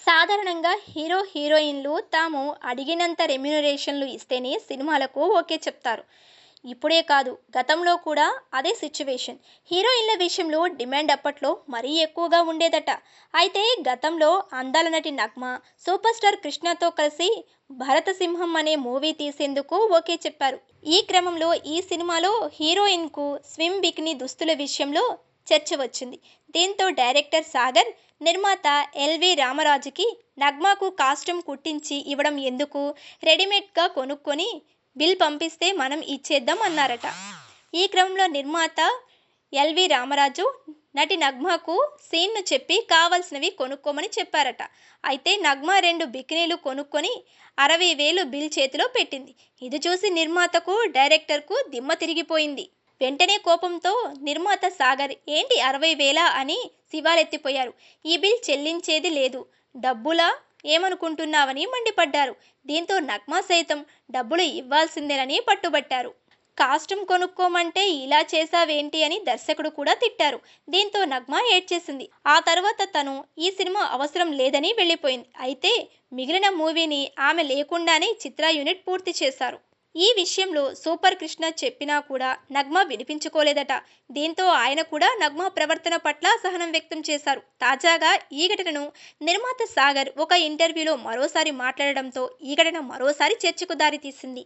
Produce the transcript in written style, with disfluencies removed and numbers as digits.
సాధారణంగా హీరో, హీరోయిన్‌లు తాము అడిగినంత రెమ్యునరేషన్‌లు ఇస్తేనే సినిమాలకు ఓకే చెప్తారు. ఇప్పుడే కాదు, గతంలో కూడా అదే సిట్యుయేషన్. హీరోయిన్‌ల విషయంలో డిమాండ్ అప్పట్లో మరీ ఎక్కువగా ఉండేదట. అయితే గతంలో అందాల నటి నగ్మ, సూపర్ స్టార్ కృష్ణతో కలిసి 'భరతసింహం' అనే మూవీ తీసేందుకు ఓకే చెప్పారు. ఈ క్రమంలో ఈ సినిమాలో హీరోయిన్‌కు స్విమ్ బికినీ దుస్తుల విషయంలో చర్చ వచ్చింది. దీంతో డైరెక్టర్ సాగర్, నిర్మాత ఎల్వి రామరాజుకి నగ్మాకు కాస్ట్యూమ్ కుట్టించి ఇవ్వడం ఎందుకు, రెడీమేడ్‌గా కొనుక్కొని బిల్ పంపిస్తే మనం ఇచ్చేద్దాం అన్నారట. ఈ క్రమంలో నిర్మాత ఎల్వి రామరాజు నటి నగ్మాకు సీన్‌ను చెప్పి కావాల్సినవి కొనుక్కోమని చెప్పారట. అయితే నగ్మ 2 బికినీలు కొనుక్కొని 60,000 బిల్ చేతిలో పెట్టింది. ఇది చూసి నిర్మాతకు, డైరెక్టర్‌కు దిమ్మ తిరిగిపోయింది. వెంటనే కోపంతో నిర్మాత సాగర్ ఏంటి 60,000 అని శివాలెత్తిపోయారు. ఈ బిల్ చెల్లించేది లేదు, డబ్బులా ఏమనుకుంటున్నావని మండిపడ్డారు. దీంతో నగ్మ సైతం డబ్బులు ఇవ్వాల్సిందేనని పట్టుబట్టారు. కాస్ట్యూమ్ కొనుక్కోమంటే ఇలా చేసావేంటి అని దర్శకుడు కూడా తిట్టారు. దీంతో నగ్మ ఏడ్చేసింది. ఆ తర్వాత తను ఈ సినిమా అవసరం లేదని వెళ్ళిపోయింది. అయితే మిగిలిన మూవీని ఆమె లేకుండానే చిత్ర యూనిట్ పూర్తి చేశారు. ఈ విషయంలో సూపర్ కృష్ణ చెప్పినా కూడా నగ్మ వినిపించుకోలేదట. దీంతో ఆయన కూడా నగ్మ ప్రవర్తన పట్ల అసహనం వ్యక్తం చేశారు. తాజాగా ఈ ఘటనను నిర్మాత సాగర్ ఒక ఇంటర్వ్యూలో మరోసారి మాట్లాడడంతో ఈ ఘటన మరోసారి చర్చకు దారితీసింది.